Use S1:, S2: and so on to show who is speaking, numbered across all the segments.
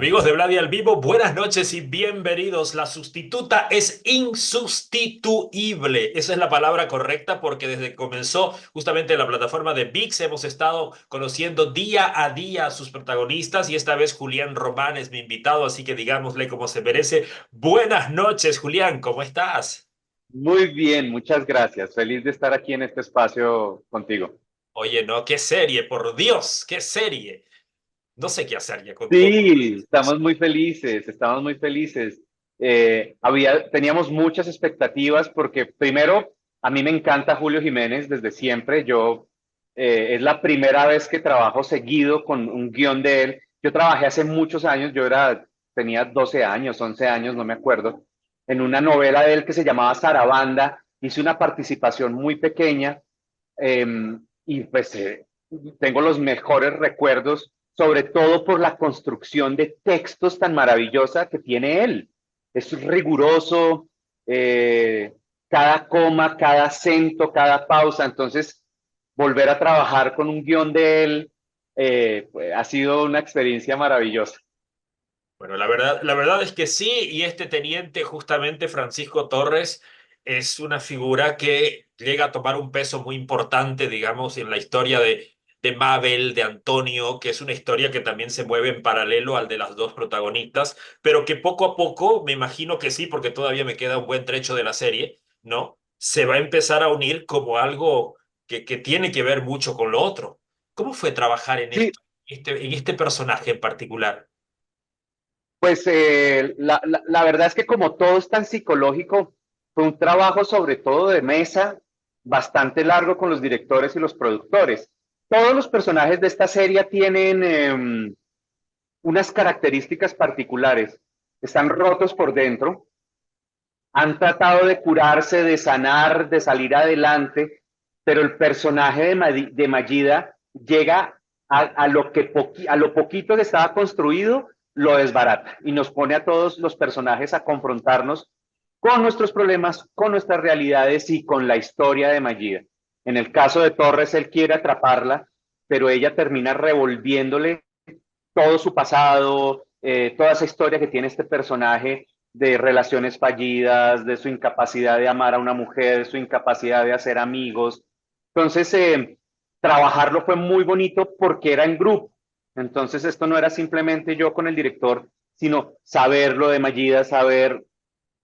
S1: Amigos de Vladi al Vivo, buenas noches y bienvenidos. La sustituta es insustituible. Esa es la palabra correcta porque desde que comenzó justamente la plataforma de ViX hemos estado conociendo día a día a sus protagonistas y esta vez Julián Román es mi invitado, así que digámosle como se merece. Buenas noches, Julián, ¿cómo estás?
S2: Muy bien, muchas gracias. Feliz de estar aquí en este espacio contigo.
S1: Oye, no, qué serie, por Dios, qué serie. No sé qué hacer ya con todo.
S2: Sí, estamos muy felices, estamos muy felices. Teníamos muchas expectativas porque primero, a mí me encanta Julio Jiménez desde siempre. Es la primera vez que trabajo seguido con un guión de él. Yo trabajé hace muchos años, tenía 12 años, 11 años, no me acuerdo, en una novela de él que se llamaba Sarabanda. Hice una participación muy pequeña. Eh, y pues tengo los mejores recuerdos, sobre todo por la construcción de textos tan maravillosa que tiene él. Es riguroso, eh, cada coma, cada acento, cada pausa. Entonces, volver a trabajar con un guión de él pues, ha sido una experiencia maravillosa.
S1: Bueno, la verdad es que sí, y este teniente, justamente Francisco Torres, es una figura que llega a tomar un peso muy importante, digamos, en la historia de Mabel, de Antonio, que es una historia que también se mueve en paralelo al de las dos protagonistas, pero que poco a poco, me imagino que sí, porque todavía me queda un buen trecho de la serie, ¿no? Se va a empezar a unir como algo que tiene que ver mucho con lo otro. ¿Cómo fue trabajar en
S2: Sí,
S1: esto, en este personaje en particular?
S2: pues la verdad es que como todo es tan psicológico, fue un trabajo sobre todo de mesa bastante largo con los directores y los productores. Todos los personajes de esta serie tienen unas características particulares. Están rotos por dentro, han tratado de curarse, de sanar, de salir adelante, pero el personaje de Mayida llega a lo poquito que estaba construido, lo desbarata y nos pone a todos los personajes a confrontarnos con nuestros problemas, con nuestras realidades y con la historia de Mayida. En el caso de Torres, él quiere atraparla, pero ella termina revolviéndole todo su pasado, toda esa historia que tiene este personaje de relaciones fallidas, de su incapacidad de amar a una mujer, de su incapacidad de hacer amigos. Entonces, trabajarlo fue muy bonito porque era en grupo. Entonces, esto no era simplemente yo con el director, sino saber lo de Mayida, saber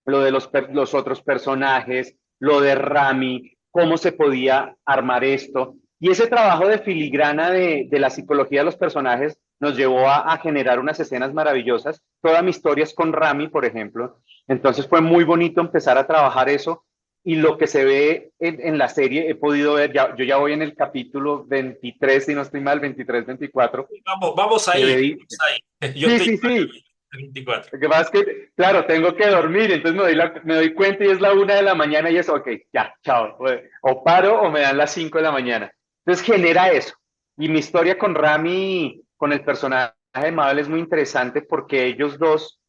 S2: lo de los otros personajes, lo de Rami, cómo se podía armar esto. Y ese trabajo de filigrana de la psicología de los personajes nos llevó a generar unas escenas maravillosas. Toda mi historia es con Rami, por ejemplo. Entonces fue muy bonito empezar a trabajar eso. Y lo que se ve en la serie, he podido ver, yo ya voy en el capítulo 23, si no estoy mal, 23, 24,
S1: Vamos
S2: se
S1: ahí,
S2: ve.
S1: vamos ahí. Yo
S2: Sí,
S1: estoy
S2: sí,
S1: igual,
S2: sí.
S1: 24.
S2: Lo que pasa es que, claro, tengo que dormir, entonces me doy cuenta y es la 1 de la mañana y es, ok, ya, chao. O paro o me dan las 5 de la mañana. Entonces genera eso. Y mi historia con Rami, con el personaje de Mabel es muy interesante porque ellos dos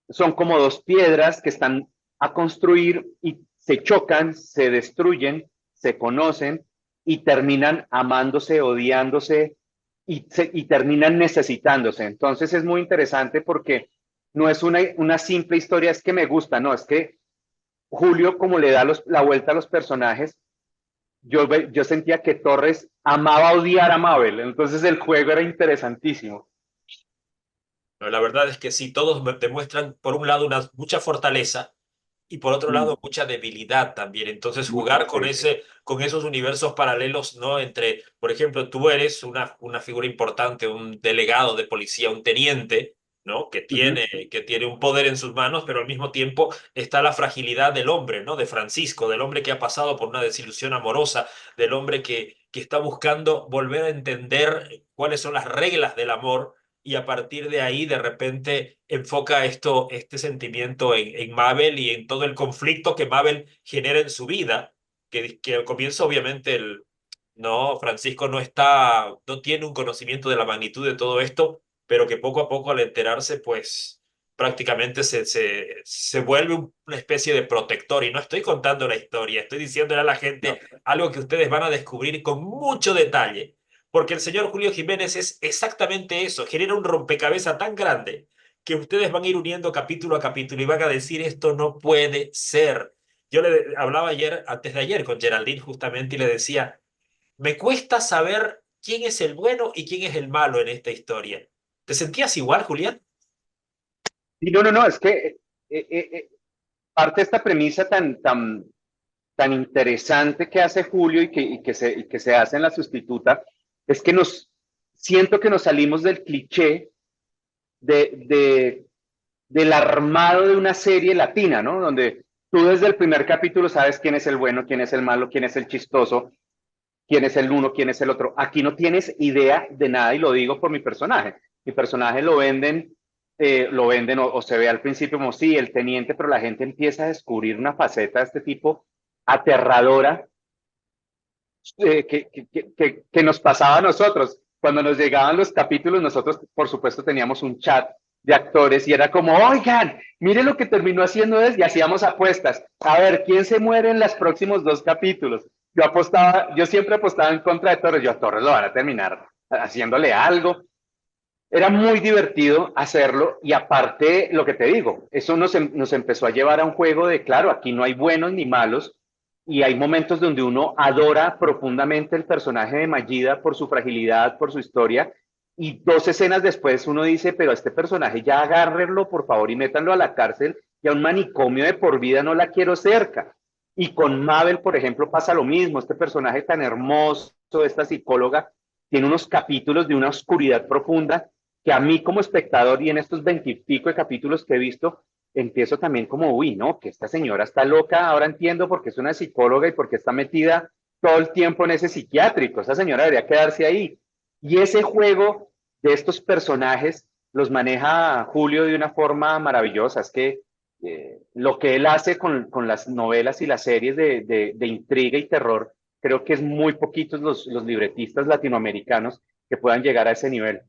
S2: son como dos piedras que están a construir y se chocan, se destruyen, se conocen y terminan amándose, odiándose y terminan necesitándose. Entonces es muy interesante porque no es una simple historia, es que me gusta, no, es que Julio como le da la vuelta a los personajes, yo sentía que Torres amaba odiar a Mabel, entonces el juego era interesantísimo.
S1: Pero la verdad es que sí, todos demuestran, por un lado, mucha fortaleza y por otro
S2: Mm,
S1: lado, mucha debilidad también. Entonces, jugar con
S2: sí.
S1: con esos universos paralelos, ¿no? Entre, por ejemplo, tú eres una figura importante, un delegado de policía, un teniente, ¿no?
S2: Ujú.
S1: Que tiene un poder en sus manos, pero al mismo tiempo está la fragilidad del hombre, ¿no? De Francisco, del hombre que ha pasado por una desilusión amorosa, del hombre que está buscando volver a entender cuáles son las reglas del amor y a partir de ahí de repente enfoca este sentimiento en Mabel y en todo el conflicto que Mabel genera en su vida, que al comienzo obviamente no, Francisco no tiene un conocimiento de la magnitud de todo esto, pero que poco a poco al enterarse, pues prácticamente se vuelve una especie de protector. Y no estoy contando la historia, estoy diciéndole a la gente
S2: No.
S1: algo que ustedes van a descubrir con mucho detalle porque el señor Julio Jiménez es exactamente eso, genera un rompecabezas tan grande que ustedes van a ir uniendo capítulo a capítulo y van a decir esto no puede ser. Yo le hablaba ayer, antes de ayer, con Geraldine justamente y le decía, me cuesta saber quién es el bueno y quién es el malo en esta historia. ¿Te sentías igual, Julián?
S2: Y no, no, no, es que parte de esta premisa tan interesante que hace Julio y que se hace en la sustituta, es que siento que nos salimos del cliché de, de, del armado de una serie latina, ¿no? Donde tú desde el primer capítulo sabes quién es el bueno, quién es el malo, quién es el chistoso, quién es el uno, quién es el otro. Aquí no tienes idea de nada y lo digo por mi personaje. Mi personaje lo venden o se ve al principio como sí, el teniente, pero la gente empieza a descubrir una faceta de este tipo aterradora que nos pasaba a nosotros. Cuando nos llegaban los capítulos, nosotros, por supuesto, teníamos un chat de actores y era como, oigan, mire lo que terminó haciendo es, y hacíamos apuestas. A ver, ¿quién se muere en los próximos dos capítulos? Yo siempre apostaba en contra de Torres. Yo a Torres lo van a terminar haciéndole algo. Era muy divertido hacerlo y aparte, lo que te digo, eso nos empezó a llevar a un juego de, claro, aquí no hay buenos ni malos y hay momentos donde uno adora profundamente el personaje de Mayida por su fragilidad, por su historia y dos escenas después uno dice, pero a este personaje ya agárrenlo por favor y métanlo a la cárcel y a un manicomio de por vida no la quiero cerca. Y con Mabel, por ejemplo, pasa lo mismo, este personaje tan hermoso, esta psicóloga, tiene unos capítulos de una oscuridad profunda que a mí como espectador y en estos veintipico de capítulos que he visto, empiezo también como, uy, no, que esta señora está loca, ahora entiendo por qué es una psicóloga y por qué está metida todo el tiempo en ese psiquiátrico, esa señora debería quedarse ahí. Y ese juego de estos personajes los maneja Julio de una forma maravillosa, es que lo que él hace con las novelas y las series de intriga y terror, creo que es muy poquitos los libretistas latinoamericanos que puedan llegar a ese nivel.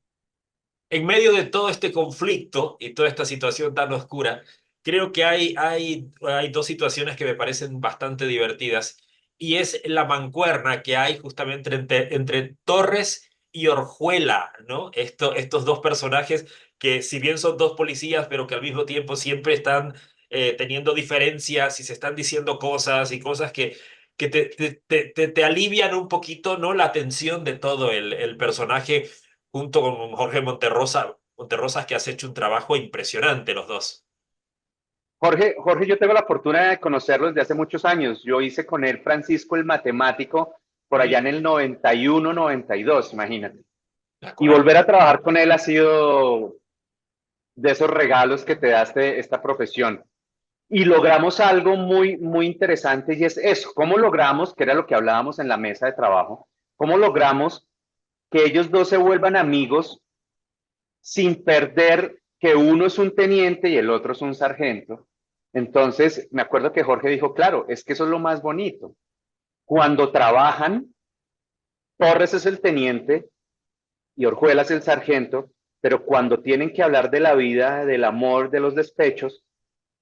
S1: En medio de todo este conflicto y toda esta situación tan oscura, creo que hay dos situaciones que me parecen bastante divertidas. Y es la mancuerna que hay justamente entre Torres y Orjuela, ¿no? Estos dos personajes que si bien son dos policías, pero que al mismo tiempo siempre están teniendo diferencias y se están diciendo cosas y cosas que te alivian un poquito, ¿no? La tensión de todo el personaje junto con Jorge Monterrosas, que has hecho un trabajo impresionante los dos.
S2: Jorge, yo tengo la fortuna de conocerlo desde hace muchos años. Yo hice con él Francisco el Matemático por allá
S1: Mm,
S2: en el 91, 92, imagínate.
S1: de
S2: Y
S1: acuerdo.
S2: volver a trabajar con él ha sido de esos regalos que te da esta profesión. Y logramos algo muy, muy interesante y es eso, cómo logramos, que era lo que hablábamos en la mesa de trabajo, cómo logramos que ellos dos se vuelvan amigos sin perder que uno es un teniente y el otro es un sargento. Entonces, me acuerdo que Jorge dijo, claro, es que eso es lo más bonito. Cuando trabajan, Torres es el teniente y Orjuela es el sargento, pero cuando tienen que hablar de la vida, del amor, de los despechos,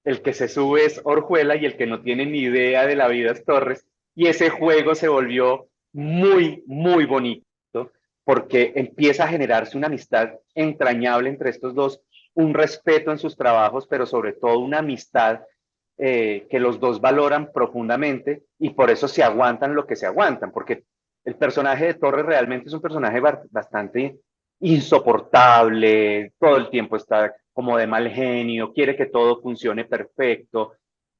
S2: el que se sube es Orjuela y el que no tiene ni idea de la vida es Torres. Y ese juego se volvió muy, muy bonito porque empieza a generarse una amistad entrañable entre estos dos, un respeto en sus trabajos, pero sobre todo una amistad que los dos valoran profundamente y por eso se aguantan lo que se aguantan, porque el personaje de Torres realmente es un personaje bastante insoportable, todo el tiempo está como de mal genio, quiere que todo funcione perfecto,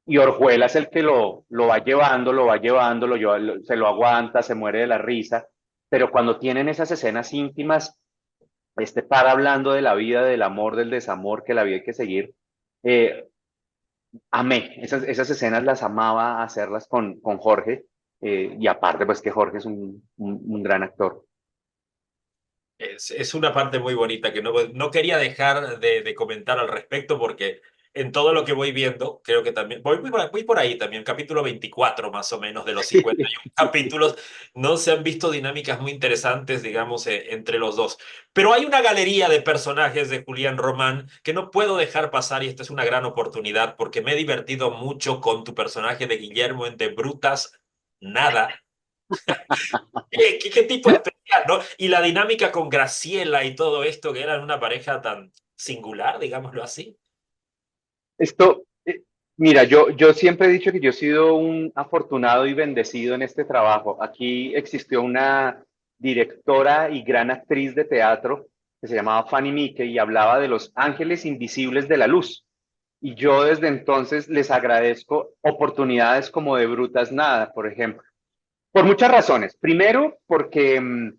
S2: y Orjuela es el que lo va llevando, lo va llevando, se lo aguanta, se muere de la risa, pero cuando tienen esas escenas íntimas, este para hablando de la vida, del amor, del desamor, que la vida hay que seguir, eh, amé, esas escenas las amaba hacerlas con Jorge, y aparte pues que Jorge es un gran actor.
S1: Es una parte muy bonita que no quería dejar de comentar al respecto porque en todo lo que voy viendo, creo que también, voy por ahí también, capítulo 24 más o menos de los 51 capítulos, no se han visto dinámicas muy interesantes, digamos, entre los dos. Pero hay una galería de personajes de Julián Román que no puedo dejar pasar y esta es una gran oportunidad porque me he divertido mucho con tu personaje de Guillermo en De Brutas, nada. ¿Qué tipo especial, ¿no? Y la dinámica con Graciela y todo esto, que eran una pareja tan, singular, digámoslo así.
S2: Esto, mira, yo siempre he dicho que yo he sido un afortunado y bendecido en este trabajo. Aquí existió una directora y gran actriz de teatro que se llamaba Fanny Mickey y hablaba de los ángeles invisibles de la luz. Y yo desde entonces les agradezco oportunidades como de Brutas Nada, por ejemplo. Por muchas razones. Primero, porque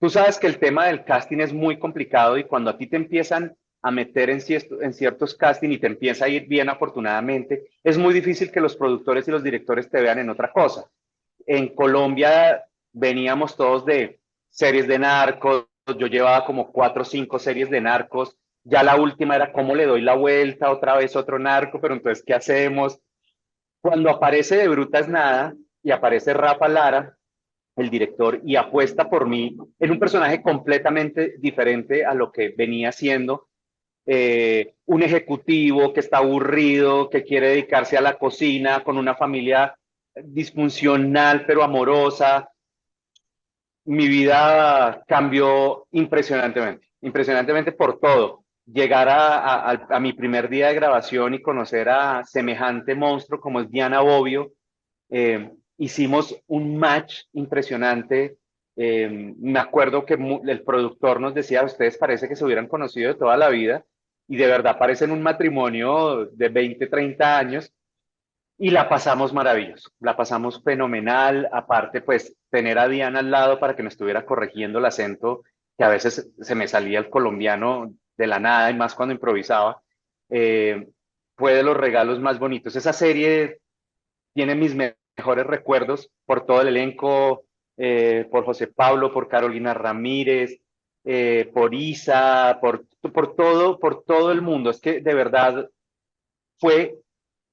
S2: tú sabes que el tema del casting es muy complicado y cuando a ti te empiezan a meter en ciertos casting y te empieza a ir bien afortunadamente, es muy difícil que los productores y los directores te vean en otra cosa. En Colombia veníamos todos de series de narcos, yo llevaba como 4 o 5 series de narcos, ya la última era cómo le doy la vuelta, otra vez otro narco, pero entonces, ¿qué hacemos? Cuando aparece de Brutas Nada y aparece Rafa Lara, el director, y apuesta por mí en un personaje completamente diferente a lo que venía siendo, un ejecutivo que está aburrido, que quiere dedicarse a la cocina, con una familia disfuncional pero amorosa. Mi vida cambió impresionantemente, impresionantemente por todo. Llegar a mi primer día de grabación y conocer a semejante monstruo como es Diana Bobbio, hicimos un match impresionante. Me acuerdo que el productor nos decía, ustedes parece que se hubieran conocido de toda la vida y de verdad parecen un matrimonio de 20 30 años y la pasamos maravilloso, la pasamos fenomenal. Aparte, pues tener a Diana al lado para que me estuviera corrigiendo el acento, que a veces se me salía el colombiano de la nada y más cuando improvisaba, eh, fue de los regalos más bonitos. Esa serie tiene mis mejores recuerdos por todo el elenco, por José Pablo, por Carolina Ramírez, por Isa, por todo el mundo. Es que de verdad fue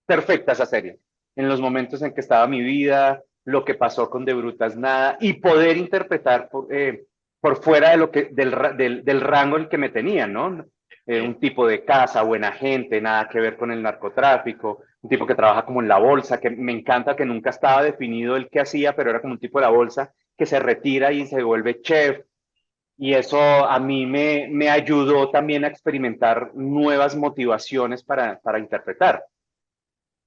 S2: perfecta esa serie. En los momentos en que estaba mi vida, lo que pasó con De Brutas Nada y poder interpretar por fuera de lo que, del rango en el que me tenían, ¿no? Un tipo de casa, buena gente, nada que ver con el narcotráfico, un tipo que trabaja como en la bolsa, que me encanta que nunca estaba definido el que hacía, pero era como un tipo de la bolsa que se retira y se vuelve chef. Y eso a mí me ayudó también a experimentar nuevas motivaciones para interpretar.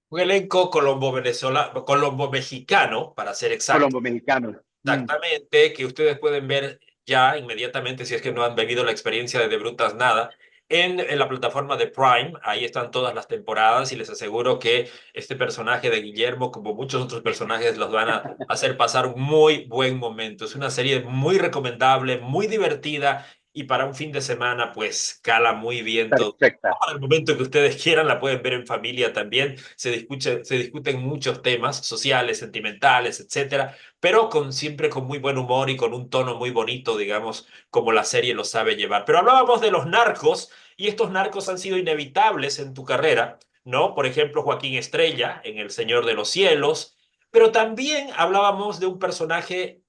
S1: Un elenco colombo-venezolano, colombo-mexicano, para ser exacto.
S2: Colombo mexicano.
S1: Exactamente, que ustedes pueden ver ya inmediatamente si es que no han vivido la experiencia de Brutas Nada en la plataforma de Prime. Ahí están todas las temporadas y les aseguro que este personaje de Guillermo, como muchos otros personajes, los van a hacer pasar un muy buen momento. Es una serie muy recomendable, muy divertida y para un fin de semana, pues cala muy bien todo.
S2: Perfecta.
S1: Al momento que ustedes quieran, la pueden ver en familia también. Se discuten muchos temas sociales, sentimentales, etcétera, pero siempre con muy buen humor y con un tono muy bonito, digamos, como la serie lo sabe llevar. Pero hablábamos de los narcos y estos narcos han sido inevitables en tu carrera, ¿no? Por ejemplo, Joaquín Estrella en El Señor de los Cielos, pero también hablábamos de un personaje,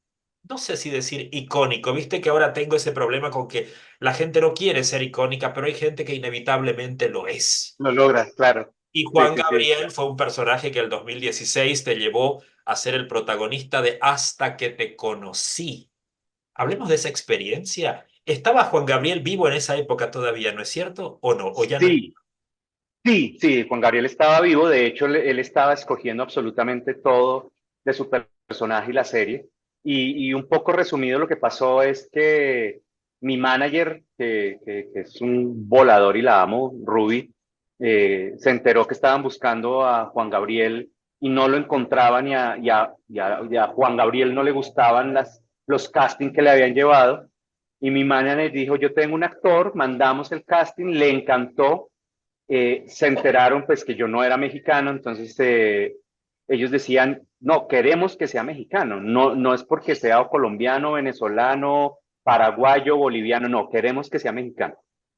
S1: no sé si decir icónico, viste que ahora tengo ese problema con que la gente no quiere ser icónica, pero hay gente que inevitablemente lo es.
S2: Lo logras, claro.
S1: Y
S2: Sí,
S1: Juan
S2: sí, sí.
S1: Gabriel fue un personaje que el 2016 te llevó a ser el protagonista de Hasta que te conocí. Hablemos de esa experiencia. ¿Estaba Juan Gabriel vivo en esa época todavía, no es cierto? ¿O no? ¿O ya no?
S2: Sí, sí, Juan Gabriel estaba vivo. De hecho, él estaba escogiendo absolutamente todo de su personaje y la serie. Y un poco resumido, lo que pasó es que mi manager, que es un volador y la amo, Ruby, se enteró que estaban buscando a Juan Gabriel y no lo encontraban y a Juan Gabriel no le gustaban los castings que le habían llevado. Y mi manager dijo, yo tengo un actor, mandamos el casting, le encantó. Se enteraron pues que yo no era mexicano, entonces ellos decían, no, queremos que sea mexicano, no, no es porque sea o colombiano, venezolano, paraguayo, boliviano, no, queremos que sea mexicano.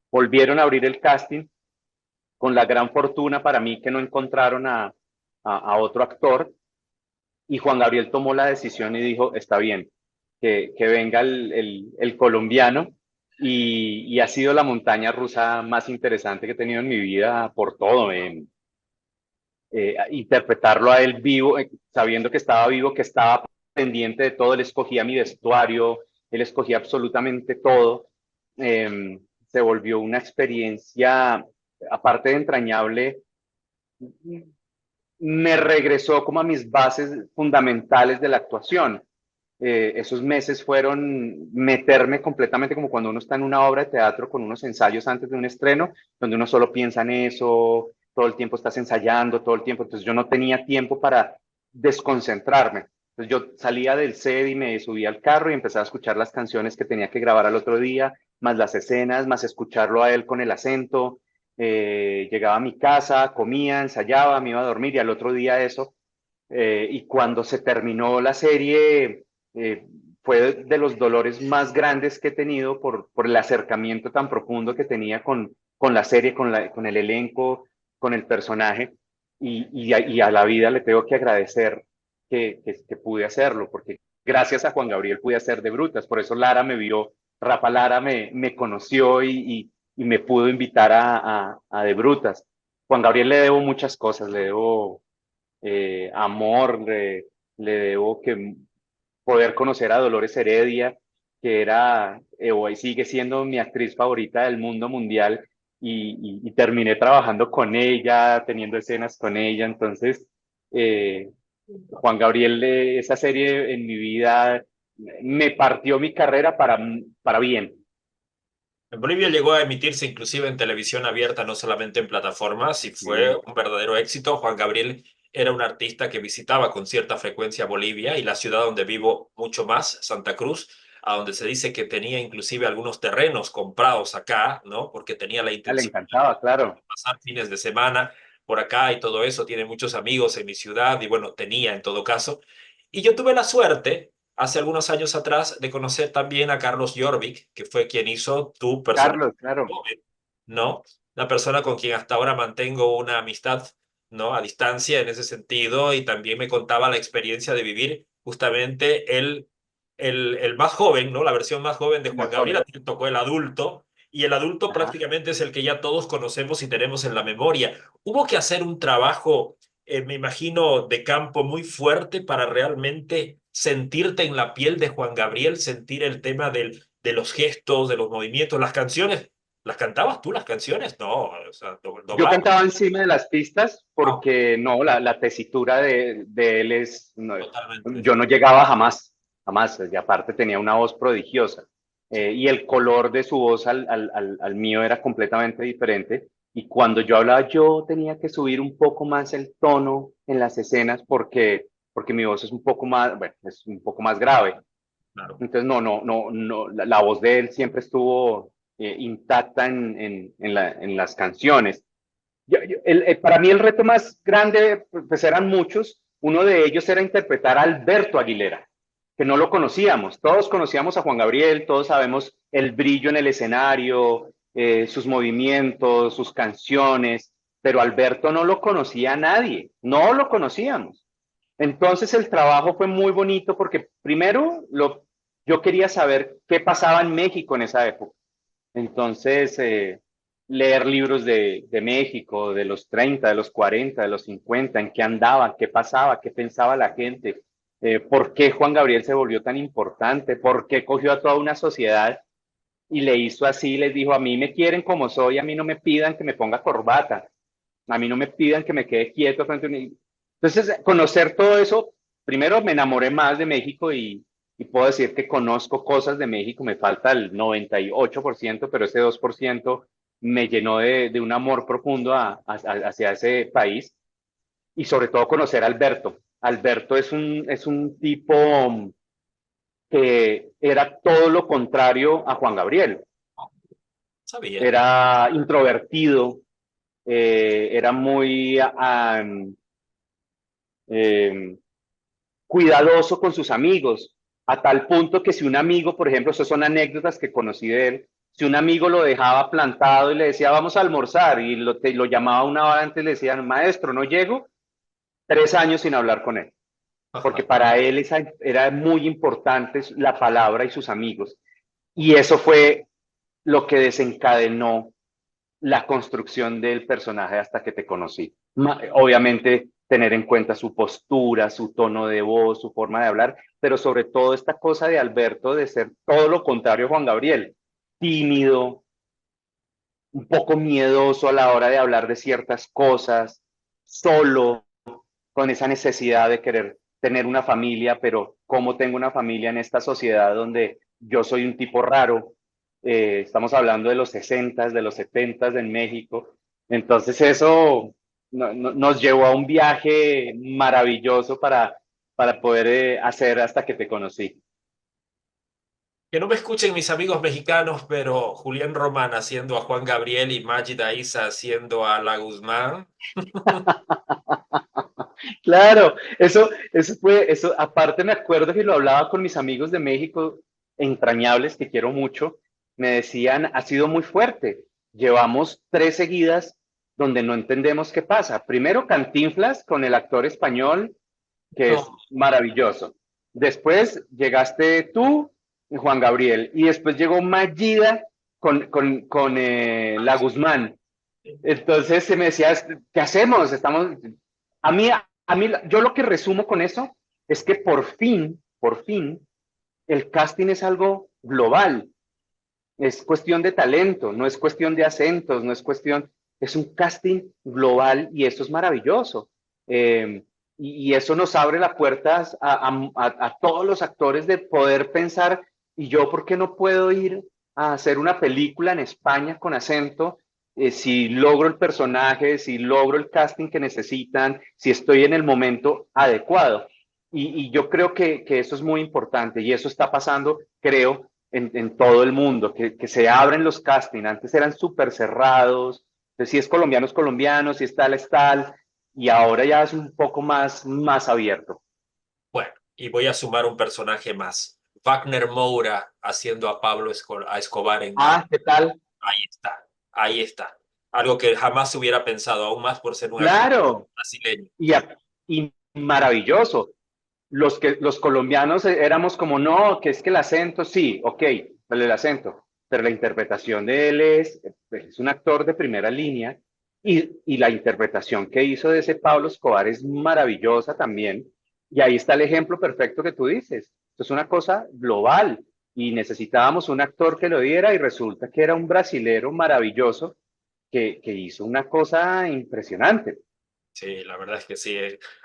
S2: Volvieron a abrir el casting con la gran fortuna para mí que no encontraron a otro actor y Juan Gabriel tomó la decisión y dijo, está bien, que venga el colombiano y ha sido la montaña rusa más interesante que he tenido en mi vida por todo. Interpretarlo a él vivo, sabiendo que estaba vivo, que estaba pendiente de todo, él escogía mi vestuario, él escogía absolutamente todo. Eh, se volvió una experiencia, aparte de entrañable, me regresó como a mis bases fundamentales de la actuación. Esos meses fueron meterme completamente como cuando uno está en una obra de teatro con unos ensayos antes de un estreno, donde uno solo piensa en eso, todo el tiempo estás ensayando, todo el tiempo. Entonces yo no tenía tiempo para desconcentrarme. Entonces yo salía del set y me subía al carro y empezaba a escuchar las canciones que tenía que grabar al otro día, más las escenas, más escucharlo a él con el acento. Llegaba a mi casa, comía, ensayaba, me iba a dormir y al otro día eso. Y cuando se terminó la serie, eh, fue de los dolores más grandes que he tenido por el acercamiento tan profundo que tenía con la serie, con el elenco, con el personaje. Y a la vida le tengo que agradecer que pude hacerlo, porque gracias a Juan Gabriel pude hacer de Brutas. Por eso Lara me vio, Rafa Lara me conoció y me pudo invitar a de Brutas. Juan Gabriel le debo muchas cosas, le debo amor, le debo que poder conocer a Dolores Heredia, que era hoy sigue siendo mi actriz favorita del mundo mundial, y terminé trabajando con ella, teniendo escenas con ella. Entonces, eh, Juan Gabriel, esa serie en mi vida me partió mi carrera para bien.
S1: En Bolivia llegó a emitirse inclusive en televisión abierta, no solamente en plataformas, y fue
S2: Sí,
S1: un verdadero éxito. Juan Gabriel era un artista que visitaba con cierta frecuencia Bolivia y la ciudad donde vivo mucho más, Santa Cruz, a donde se dice que tenía inclusive algunos terrenos comprados acá, ¿no? Porque tenía la
S2: le
S1: intención
S2: encantaba, claro.
S1: de pasar fines de semana por acá y todo eso. Tiene muchos amigos en mi ciudad y bueno, tenía en todo caso. Y yo tuve la suerte hace algunos años atrás de conocer también a Carlos Jorvik, que fue quien hizo tu personaje
S2: Carlos, claro.
S1: joven, ¿no? Una persona con quien hasta ahora mantengo una amistad, ¿no? A distancia en ese sentido y también me contaba la experiencia de vivir justamente el más joven, ¿no? La versión más joven de
S2: El
S1: Juan
S2: más
S1: Gabriel,
S2: joven.
S1: a ti te tocó el adulto y el adulto
S2: Ajá.
S1: prácticamente es el que ya todos conocemos y tenemos en la memoria. Hubo que hacer un trabajo, me imagino, de campo muy fuerte para realmente sentirte en la piel de Juan Gabriel, sentir el tema de los gestos, de los movimientos, las canciones. ¿Las cantabas tú, las canciones? No, o sea,
S2: Yo
S1: doblado.
S2: cantaba encima de las pistas
S1: No,
S2: porque no, la tesitura de él es, no,
S1: totalmente.
S2: yo no llegaba jamás, jamás, y aparte tenía una voz prodigiosa. Y el color de su voz al mío era completamente diferente, y cuando yo hablaba yo tenía que subir un poco más el tono en las escenas porque mi voz es un poco más, bueno, es un poco más grave.
S1: Claro.
S2: Entonces, no, la voz de él siempre estuvo intacta en las canciones. Para mí el reto más grande, pues eran muchos. Uno de ellos era interpretar a Alberto Aguilera, que no lo conocíamos. Todos conocíamos a Juan Gabriel, todos sabemos el brillo en el escenario, sus movimientos, sus canciones, pero Alberto no lo conocía a nadie, no lo conocíamos. Entonces el trabajo fue muy bonito porque primero yo quería saber qué pasaba en México en esa época. Entonces, leer libros de México, de los 30, de los 40, de los 50, en qué andaba, qué pasaba, qué pensaba la gente, por qué Juan Gabriel se volvió tan importante, por qué cogió a toda una sociedad y le hizo así, les dijo, a mí me quieren como soy, a mí no me pidan que me ponga corbata, a mí no me pidan que me quede quieto frente a un... Entonces, conocer todo eso, primero me enamoré más de México y puedo decir que conozco cosas de México, me falta el 98%, pero ese 2% me llenó de un amor profundo hacia ese país y sobre todo conocer a Alberto. Alberto es un tipo que era todo lo contrario a Juan Gabriel.
S1: Sabía.
S2: Era introvertido, era muy eh, cuidadoso con sus amigos, a tal punto que si un amigo, por ejemplo, esas son anécdotas que conocí de él, si un amigo lo dejaba plantado y le decía, vamos a almorzar, y lo llamaba una hora antes, le decían, maestro, no llego, 3 años sin hablar con él, porque
S1: Ajá.
S2: para él era muy importante la palabra y sus amigos. Y eso fue lo que desencadenó la construcción del personaje hasta que te conocí. Obviamente tener en cuenta su postura, su tono de voz, su forma de hablar, pero sobre todo esta cosa de Alberto de ser todo lo contrario a Juan Gabriel, tímido, un poco miedoso a la hora de hablar de ciertas cosas, solo, con esa necesidad de querer tener una familia, pero ¿cómo tengo una familia en esta sociedad donde yo soy un tipo raro? Estamos hablando de los 60, de los 70 en México. Entonces eso nos llevó a un viaje maravilloso para poder hacer hasta que te conocí.
S1: Que no me escuchen mis amigos mexicanos, pero Julián Román haciendo a Juan Gabriel y Mágida Isa haciendo a La Guzmán.
S2: Claro, eso fue, eso, aparte me acuerdo que lo hablaba con mis amigos de México, entrañables, que quiero mucho, me decían, ha sido muy fuerte, llevamos tres seguidas donde no entendemos qué pasa. Primero Cantinflas con el actor español, que
S1: No,
S2: es maravilloso. Después llegaste tú, Juan Gabriel, y después llegó Mayida con La Guzmán. Entonces se me decía, ¿qué hacemos? Estamos, yo lo que resumo con eso es que por fin, el casting es algo global. Es cuestión de talento, no es cuestión de acentos, no es cuestión, es un casting global y eso es maravilloso. Eh, y eso nos abre las puertas a todos los actores de poder pensar, ¿y yo por qué no puedo ir a hacer una película en España con acento? Si logro el personaje, si logro el casting que necesitan, si estoy en el momento adecuado. Y yo creo que eso es muy importante y eso está pasando, creo, en todo el mundo, que se abren los castings. Antes eran súper cerrados, de si es colombiano es colombiano, si es tal, y ahora ya es un poco más abierto.
S1: bueno, y voy a sumar un personaje más. Wagner Moura haciendo a a Escobar en Narco.
S2: Ah, ¿qué tal?
S1: Ahí está, ahí está. Algo que jamás se hubiera pensado, aún más por ser un actor
S2: Claro,
S1: brasileño.
S2: y maravilloso. Los colombianos éramos como, no, que es que el acento, sí, ok, el acento, pero la interpretación de él es un actor de primera línea y la interpretación que hizo de ese Pablo Escobar es maravillosa también. Y ahí está el ejemplo perfecto que tú dices. Esto es una cosa global y necesitábamos un actor que lo diera y resulta que era un brasilero maravilloso que hizo una cosa impresionante.
S1: Sí, la verdad es que sí.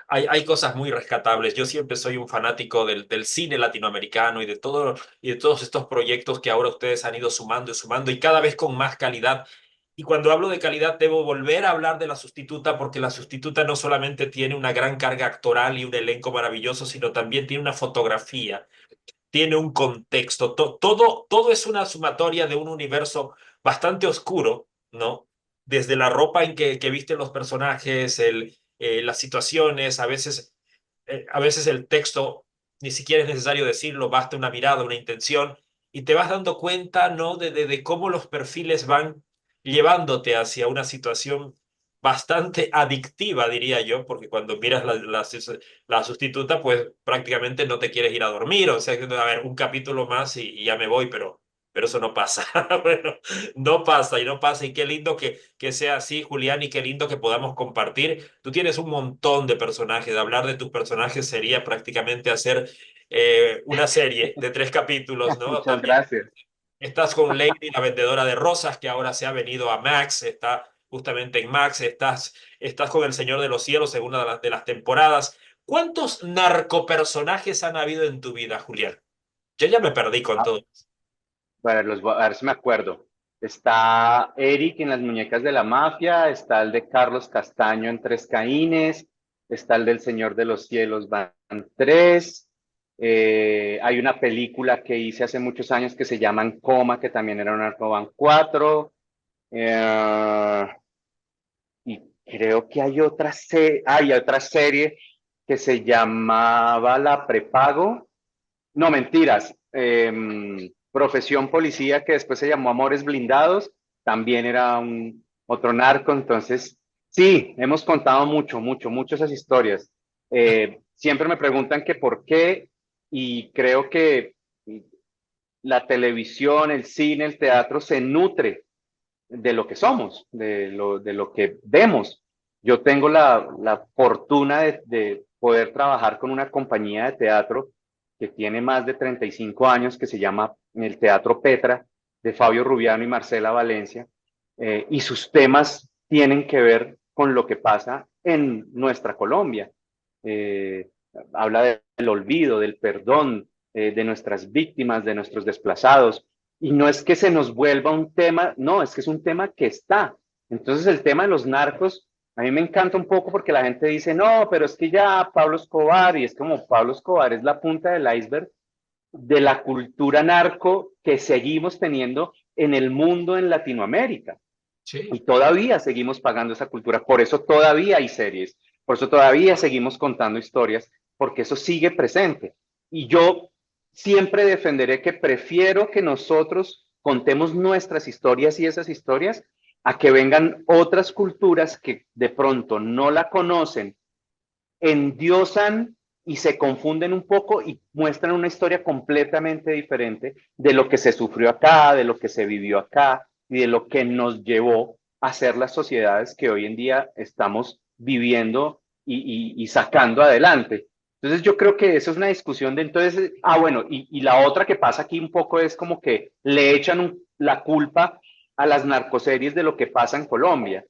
S1: Hay cosas muy rescatables. Yo siempre soy un fanático del cine latinoamericano y de todos estos proyectos que ahora ustedes han ido sumando y sumando y cada vez con más calidad. Y cuando hablo de calidad, debo volver a hablar de La Sustituta porque La Sustituta no solamente tiene una gran carga actoral y un elenco maravilloso, sino también tiene una fotografía, tiene un contexto. Todo es una sumatoria de un universo bastante oscuro, ¿no? Desde la ropa en que visten los personajes, las situaciones, a veces el texto ni siquiera es necesario decirlo, basta una mirada, una intención, y te vas dando cuenta, ¿no? De cómo los perfiles van llevándote hacia una situación bastante adictiva, diría yo, porque cuando miras la sustituta, pues prácticamente no te quieres ir a dormir, o sea, a ver, un capítulo más y ya me voy, pero eso no pasa. Bueno, no pasa y no pasa, y qué lindo que sea así, Julián, y qué lindo que podamos compartir. Tú tienes un montón de personajes, hablar de tus personajes sería prácticamente hacer una serie de 3 capítulos, ¿no?
S2: Muchas
S1: También
S2: gracias.
S1: estás con Lady, la vendedora de rosas, que ahora se ha venido a Max, está justamente en Max, estás con El Señor de los Cielos, según de las temporadas. ¿Cuántos narcopersonajes han habido en tu vida, Julián? Yo ya me perdí con
S2: Ah,
S1: todo.
S2: a ver si me acuerdo. Está Eric en Las Muñecas de la Mafia, está el de Carlos Castaño en Tres Caínes, está el del Señor de los Cielos, van tres. Hay una película que hice hace muchos años que se llama En Coma, que también era un arco, van cuatro. Eh, y creo que hay otra serie que se llamaba La Prepago. No, mentiras. Profesión Policía, que después se llamó Amores Blindados, también era otro narco. Entonces, sí, hemos contado mucho esas historias. Siempre me preguntan que por qué, y creo que la televisión, el cine, el teatro se nutre de lo que somos, de lo que vemos. Yo tengo la fortuna de poder trabajar con una compañía de teatro que tiene más de 35 años, que se llama el Teatro Petra, de Fabio Rubiano y Marcela Valencia. y sus temas tienen que ver con lo que pasa en nuestra Colombia. Eh, Habla del olvido, del perdón, de nuestras víctimas, de nuestros desplazados. Y no es que se nos vuelva un tema, no, es que es un tema que está. Entonces el tema de los narcos, a mí me encanta un poco porque la gente dice, no, pero es que ya Pablo Escobar, y es como Pablo Escobar es la punta del iceberg de la cultura narco que seguimos teniendo en el mundo, en Latinoamérica. Y
S1: Sí,
S2: todavía seguimos pagando esa cultura. Por eso todavía hay series, por eso todavía seguimos contando historias, porque eso sigue presente. Y yo siempre defenderé que prefiero que nosotros contemos nuestras historias y esas historias a que vengan otras culturas que de pronto no la conocen, endiosan y se confunden un poco y muestran una historia completamente diferente de lo que se sufrió acá, de lo que se vivió acá y de lo que nos llevó a ser las sociedades que hoy en día estamos viviendo y sacando adelante. Entonces yo creo que eso es una discusión de entonces, bueno, y la otra que pasa aquí un poco es como que le echan la culpa a las narcoseries de lo que pasa en Colombia.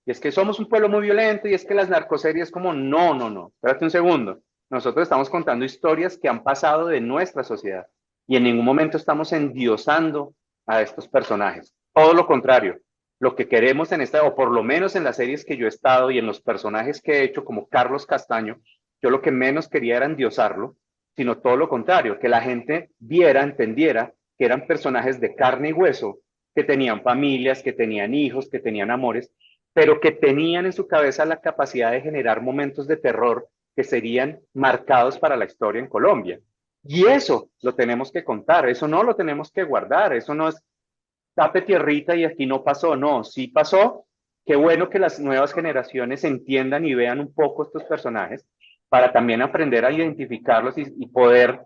S2: Y es que somos un pueblo muy violento y es que las narcoseries como, no, no, no, espérate un segundo. Nosotros estamos contando historias que han pasado de nuestra sociedad y en ningún momento estamos endiosando a estos personajes. Todo lo contrario, lo que queremos en esta, o por lo menos en las series que yo he estado y en los personajes que he hecho, como Carlos Castaño, yo lo que menos quería era endiosarlo, sino todo lo contrario, que la gente viera, entendiera que eran personajes de carne y hueso, que tenían familias, que tenían hijos, que tenían amores, pero que tenían en su cabeza la capacidad de generar momentos de terror que serían marcados para la historia en Colombia. Y eso lo tenemos que contar, eso no lo tenemos que guardar, eso no es tape tierrita y aquí no pasó, no, sí pasó. Qué bueno que las nuevas generaciones entiendan y vean un poco estos personajes para también aprender a identificarlos y poder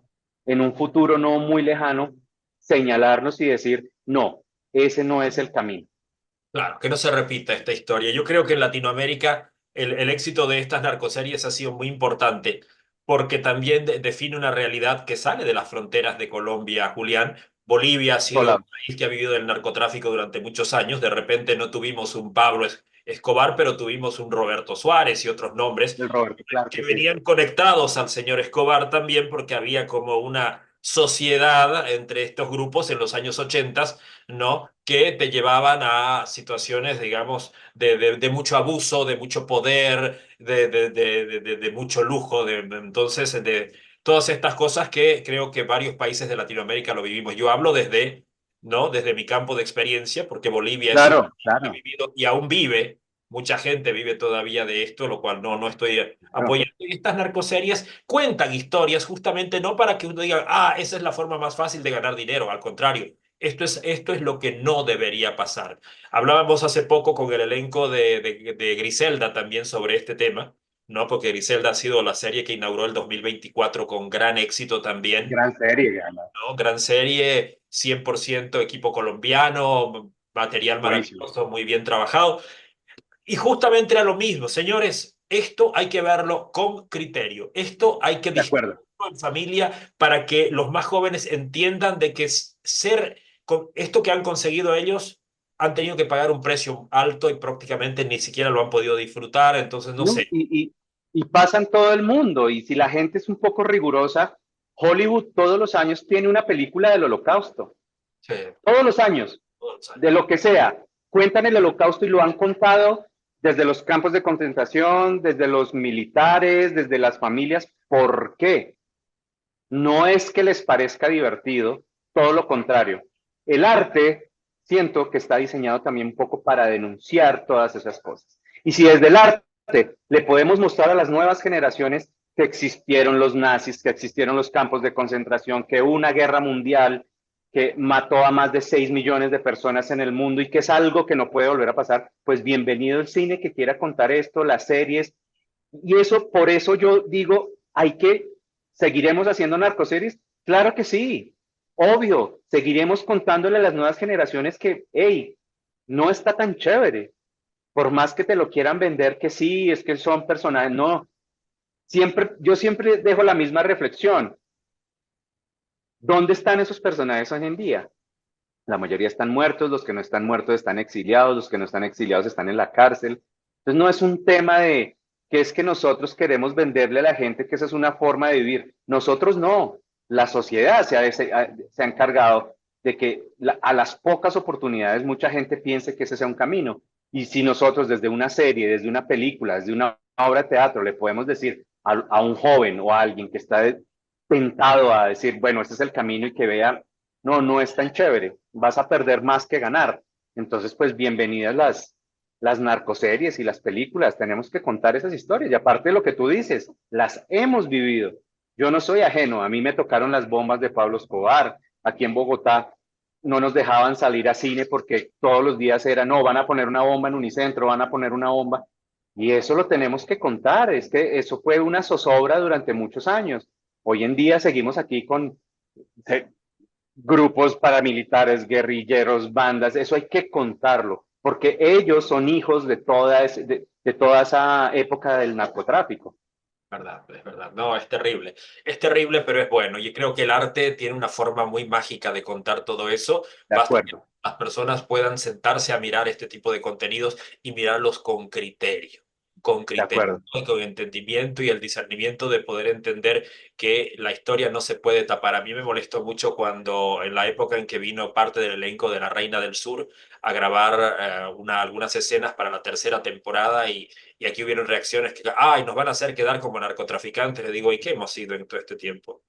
S2: en un futuro no muy lejano señalarlos y decir, no, ese no es el camino.
S1: claro, que no se repita esta historia. Yo creo que en Latinoamérica el éxito de estas narcoseries ha sido muy importante porque también define una realidad que sale de las fronteras de Colombia, Julián. Bolivia ha sido un
S2: Hola,
S1: país que ha vivido del narcotráfico durante muchos años. De repente no tuvimos un Pablo Escobar, pero tuvimos un Roberto Suárez y otros nombres
S2: el Roberto, claro
S1: que
S2: que sí.
S1: venían conectados al señor Escobar también porque había como una sociedad entre estos grupos en los años 80, ¿no? Que te llevaban a situaciones, digamos, de mucho abuso, de mucho poder, de mucho lujo, entonces, de todas estas cosas que creo que varios países de Latinoamérica lo vivimos. Yo hablo desde, ¿no? Desde mi campo de experiencia, porque Bolivia es un
S2: Claro,
S1: país que ha
S2: claro,
S1: vivido y aún vive. Mucha gente vive todavía de esto, lo cual no estoy
S2: claro.
S1: apoyando. Y estas narcoseries cuentan historias justamente no para que uno diga, esa es la forma más fácil de ganar dinero. Al contrario, esto es lo que no debería pasar. Hablábamos hace poco con el elenco de Griselda también sobre este tema, ¿no? Porque Griselda ha sido la serie que inauguró el 2024 con gran éxito también,
S2: Gran serie, gana.
S1: ¿no? Gran serie, 100% equipo colombiano, material
S2: Buenísimo.
S1: maravilloso, muy bien trabajado. Y justamente era lo mismo, señores, esto hay que verlo con criterio, esto hay que
S2: De
S1: discutirlo
S2: acuerdo.
S1: en familia para que los más jóvenes entiendan de que esto que han conseguido ellos han tenido que pagar un precio alto y prácticamente ni siquiera lo han podido disfrutar, entonces no
S2: ¿No?
S1: sé.
S2: Y pasa en todo el mundo. Y si la gente es un poco rigurosa, Hollywood todos los años tiene una película del holocausto.
S1: Sí,
S2: Todos los años,
S1: todos los años.
S2: de lo que sea. Cuentan el holocausto y lo han contado desde los campos de concentración, desde los militares, desde las familias. ¿Por qué? No es que les parezca divertido, todo lo contrario. El arte, siento que está diseñado también un poco para denunciar todas esas cosas. Y si desde el arte le podemos mostrar a las nuevas generaciones que existieron los nazis, que existieron los campos de concentración, que una guerra mundial que mató a más de 6 millones de personas en el mundo y que es algo que no puede volver a pasar, pues bienvenido el cine que quiera contar esto, las series, y eso, por eso yo digo, hay que, ¿seguiremos haciendo narcoseries? Claro que sí, obvio, seguiremos contándole a las nuevas generaciones que, hey, no está tan chévere, por más que te lo quieran vender que sí, es que son personajes, no, yo siempre dejo la misma reflexión, ¿dónde están esos personajes hoy en día? La mayoría están muertos, los que no están muertos están exiliados, los que no están exiliados están en la cárcel. Entonces no es un tema de que es que nosotros queremos venderle a la gente que esa es una forma de vivir. Nosotros no. La sociedad se ha encargado de que a las pocas oportunidades mucha gente piense que ese sea un camino. Y si nosotros desde una serie, desde una película, desde una obra de teatro le podemos decir a un joven o a alguien que está tentado a decir, bueno, este es el camino y que vea, no, no es tan chévere, vas a perder más que ganar. Entonces, pues bienvenidas las narcoseries y las películas, tenemos que contar esas historias y aparte de lo que tú dices, las hemos vivido. Yo no soy ajeno, a mí me tocaron las bombas de Pablo Escobar, aquí en Bogotá no nos dejaban salir a cine porque todos los días era, no, van a poner una bomba en Unicentro, van a poner una bomba. Y eso lo tenemos que contar, es que eso fue una zozobra durante muchos años. Hoy en día seguimos aquí con eh, grupos paramilitares, guerrilleros, bandas, eso hay que contarlo, porque ellos son hijos de toda esa época del narcotráfico.
S1: Verdad, es verdad. No, es terrible, pero es bueno. Y creo que el arte tiene una forma muy mágica de contar todo eso.
S2: De
S1: Basta que
S2: acuerdo,
S1: las personas puedan sentarse a mirar este tipo de contenidos y mirarlos con
S2: de
S1: criterio,
S2: acuerdo.
S1: ¿no? Y con entendimiento y el discernimiento de poder entender que la historia no se puede tapar. A mí me molestó mucho cuando en la época en que vino parte del elenco de La Reina del Sur a grabar algunas escenas para la tercera temporada y aquí hubieron reacciones que, ay, nos van a hacer quedar como narcotraficantes. Le digo, ¿y qué hemos sido en todo este tiempo?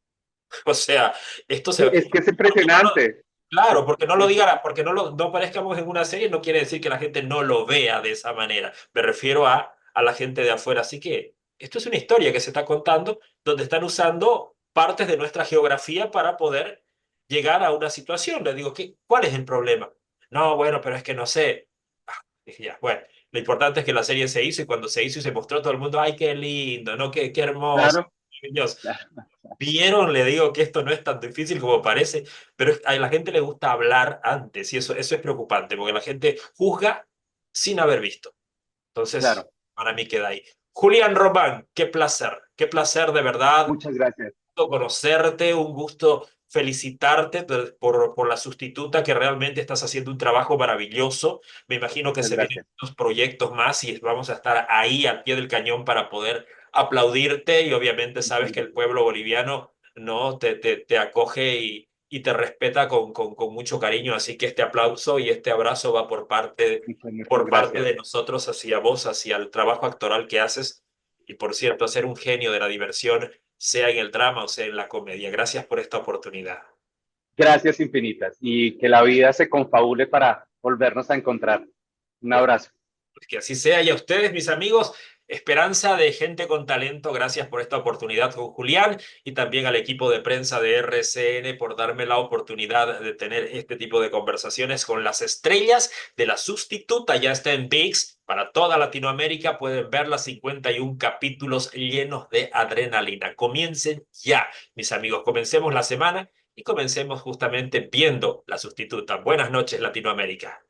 S1: O sea, esto se...
S2: Es que es
S1: Porque no lo...
S2: impresionante.
S1: Claro, porque no lo diga, porque no parezcamos en una serie, no quiere decir que la gente no lo vea de esa manera. Me refiero a la gente de afuera. Así que esto es una historia que se está contando donde están usando partes de nuestra geografía para poder llegar a una situación. Le digo, ¿cuál es el problema? No, bueno, pero es que no sé. Dije, ya, bueno, lo importante es que la serie se hizo y cuando se hizo y se mostró a todo el mundo, ay, qué lindo, ¿no? Qué hermoso,
S2: Claro,
S1: maravilloso. Vieron, le digo que esto no es tan difícil como parece, pero a la gente le gusta hablar antes y eso es preocupante, porque la gente juzga sin haber visto. Entonces,
S2: claro.
S1: para mí queda ahí. Julián Román, qué placer de verdad
S2: Muchas gracias.
S1: conocerte, un gusto felicitarte por la sustituta que realmente estás haciendo un trabajo maravilloso. Me imagino que
S2: Muchas
S1: se vienen
S2: gracias.
S1: unos proyectos más y vamos a estar ahí al pie del cañón para poder aplaudirte y obviamente sabes que el pueblo boliviano no te acoge y te respeta con mucho cariño, así que este aplauso y este abrazo va
S2: Muchas
S1: por parte
S2: gracias.
S1: de nosotros hacia vos, hacia el trabajo actoral que haces y por cierto, ser un genio de la diversión sea en el drama o sea en la comedia. Gracias por esta oportunidad.
S2: Gracias infinitas y que la vida se confabule para volvernos a encontrar. Un
S1: Pues,
S2: abrazo.
S1: pues que así sea. Y a ustedes, mis amigos, esperanza de gente con talento. Gracias por esta oportunidad con Julián y también al equipo de prensa de RCN por darme la oportunidad de tener este tipo de conversaciones con las estrellas de La Sustituta. Ya está en VIX. Para toda Latinoamérica pueden ver las 51 capítulos llenos de adrenalina. Comiencen ya, mis amigos. Comencemos la semana y comencemos justamente viendo La Sustituta. Buenas noches, Latinoamérica.